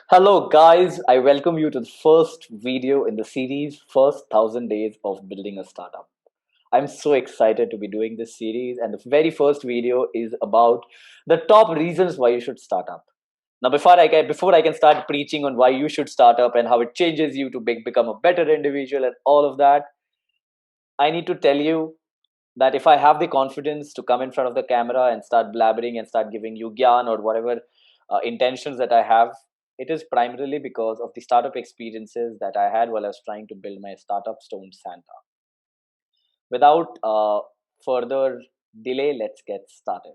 Hello, guys. I welcome you to the first video in the series First 1000 Days of Building a Startup. I'm so excited to be doing this series, and the very first video is about the top reasons why you should start up. Now, before I can start preaching on why you should start up and how it changes you to become a better individual and all of that, I need to tell you that if I have the confidence to come in front of the camera and start blabbering and start giving you gyan or whatever intentions that I have, it is primarily because of the startup experiences that I had while I was trying to build my startup Stone Santa. Without further delay, let's get started.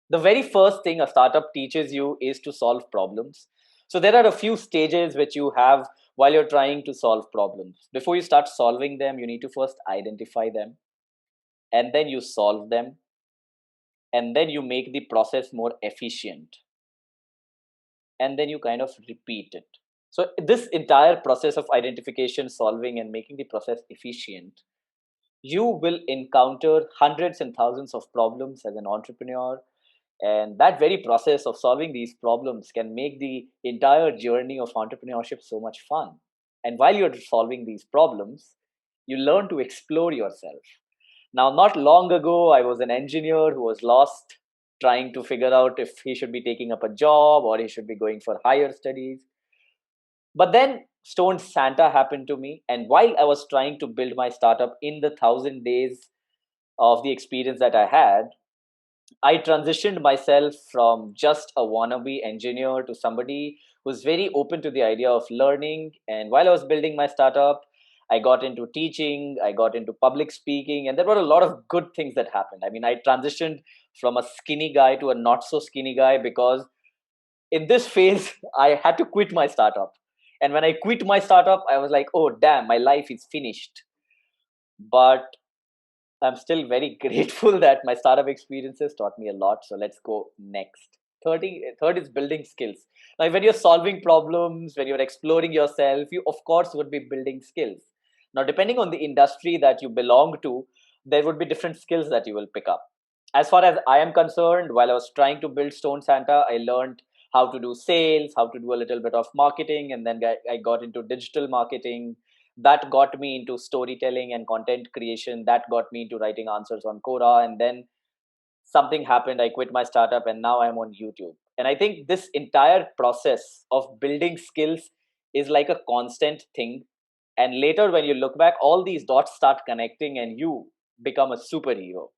The very first thing a startup teaches you is to solve problems. So there are a few stages which you have while you're trying to solve problems. Before you start solving them, you need to first identify them, and then you solve them, and then you make the process more efficient, and then you kind of repeat it. So this entire process of identification, solving, and making the process efficient, you will encounter hundreds and thousands of problems as an entrepreneur, and that very process of solving these problems can make the entire journey of entrepreneurship so much fun. And while you're solving these problems, you learn to explore yourself. Now, not long ago, I was an engineer who was lost, trying to figure out if he should be taking up a job or he should be going for higher studies. But then Stone Santa happened to me. And while I was trying to build my startup in the 1000 days of the experience that I had, I transitioned myself from just a wannabe engineer to somebody who's very open to the idea of learning. And while I was building my startup, I got into teaching, I got into public speaking, and there were a lot of good things that happened. I mean, I transitioned from a skinny guy to a not so skinny guy because in this phase, I had to quit my startup. And when I quit my startup, I was like, oh, damn, my life is finished. But I'm still very grateful that my startup experiences taught me a lot. So let's go next. Third is building skills. Now, when you're solving problems, when you're exploring yourself, you of course would be building skills. Now, depending on the industry that you belong to, there would be different skills that you will pick up. As far as I am concerned, while I was trying to build Stone Santa, I learned how to do sales, how to do a little bit of marketing, and then I got into digital marketing. That got me into storytelling and content creation. That got me into writing answers on Quora. And then something happened. I quit my startup and now I'm on YouTube. And I think this entire process of building skills is like a constant thing. And later, when you look back, all these dots start connecting and you become a superhero.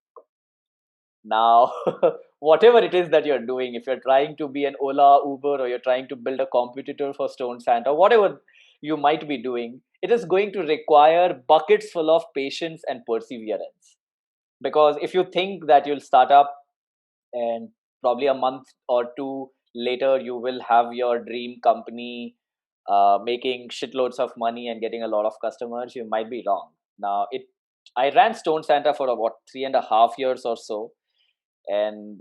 Now, whatever it is that you're doing, if you're trying to be an Ola, Uber, or you're trying to build a competitor for Stone Santa, whatever you might be doing, it is going to require buckets full of patience and perseverance. Because if you think that you'll start up and probably a month or two later you will have your dream company making shitloads of money and getting a lot of customers, you might be wrong. Now, I ran Stone Santa for about 3.5 years or so, and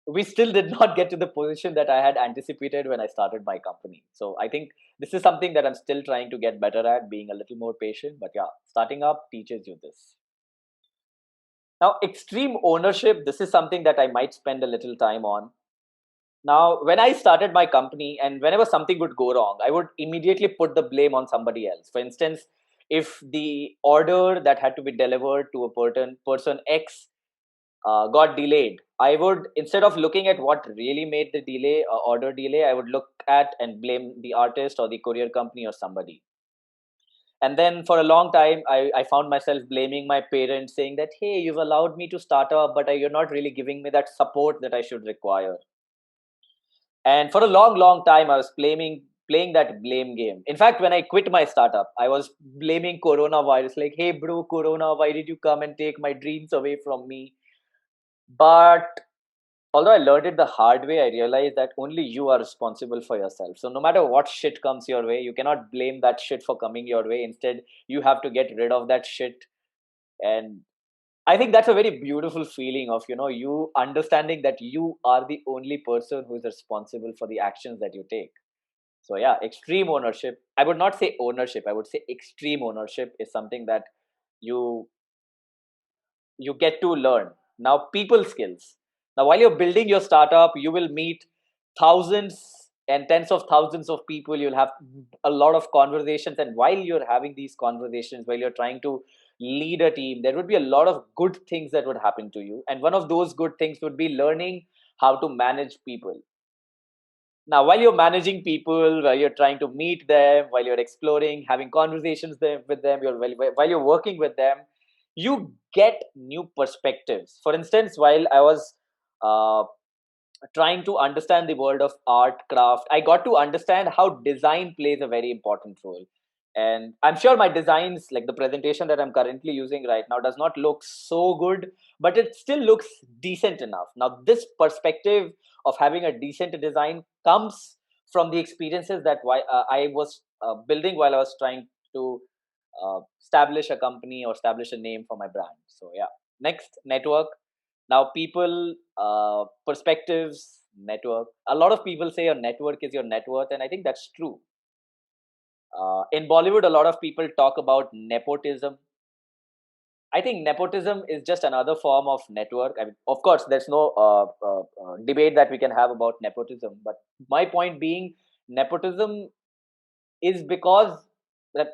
we still did not get to the position that I had anticipated when I started my company. So I think this is something that I'm still trying to get better at, being a little more patient. But yeah, starting up teaches you this. Now, extreme ownership, this is something that I might spend a little time on. Now, when I started my company and whenever something would go wrong, I would immediately put the blame on somebody else. For instance, if the order that had to be delivered to a person X got delayed, I would, instead of looking at what really made the delay, order delay, I would look at and blame the artist or the courier company or somebody. And then for a long time, I found myself blaming my parents, saying that, hey, you've allowed me to start up, but you're not really giving me that support that I should require. And for a long time, I was playing that blame game. In fact, when I quit my startup, I was blaming coronavirus, like, hey, bro, Corona, why did you come and take my dreams away from me? But although I learned it the hard way, I realized that only you are responsible for yourself. So no matter what shit comes your way, you cannot blame that shit for coming your way. Instead, you have to get rid of that shit. And I think that's a very beautiful feeling of, you understanding that you are the only person who is responsible for the actions that you take. So yeah, extreme ownership. I would not say ownership. I would say extreme ownership is something that you you get to learn. Now, people skills. Now, while you're building your startup, you will meet thousands and tens of thousands of people. You'll have a lot of conversations, and while you're having these conversations, while you're trying to lead a team, there would be a lot of good things that would happen to you, and one of those good things would be learning how to manage people. Now, while you're managing people, while you're trying to meet them, while you're exploring, having conversations with them, while you're working with them, you get new perspectives. For instance, while I was uh, trying to understand the world of art, craft, I got to understand how design plays a very important role. And I'm sure my designs, like the presentation that I'm currently using right now, does not look so good, but it still looks decent enough. Now, this perspective of having a decent design comes from the experiences that I was building while I was trying to establish a company or establish a name for my brand. So, yeah. Next, network. Now, people, perspectives, network. A lot of people say your network is your net worth, and I think that's true. In Bollywood, a lot of people talk about nepotism. I think nepotism is just another form of network. I mean, of course, there's no debate that we can have about nepotism. But my point being, nepotism is because that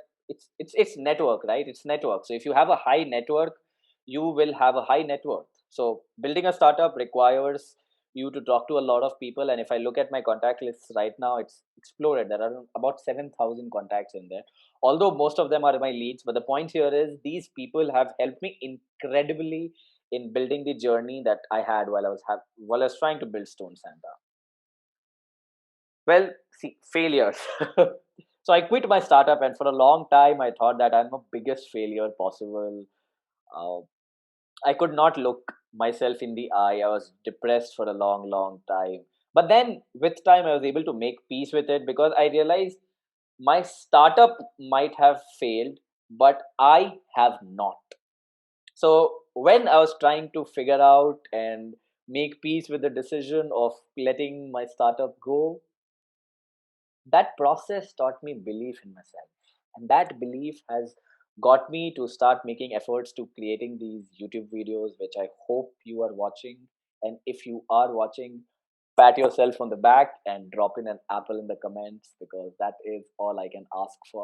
it's network, right? It's network. So if you have a high network, you will have a high net worth. So building a startup requires you to talk to a lot of people, and if I look at my contact list right now, it's exploded. There are about 7,000 contacts in there, although most of them are my leads. But the point here is these people have helped me incredibly in building the journey that I had while I was trying to build Stone Santa. Well, see, failures. So I quit my startup, and for a long time, I thought that I'm the biggest failure possible. Uh, I could not look myself in the eye. I was depressed for a long, long time. But then, with time, I was able to make peace with it because I realized my startup might have failed, but I have not. So when I was trying to figure out and make peace with the decision of letting my startup go, that process taught me belief in myself, and that belief has got me to start making efforts to creating these YouTube videos, which I hope you are watching. And if you are watching, pat yourself on the back and drop in an apple in the comments, because that is all I can ask for.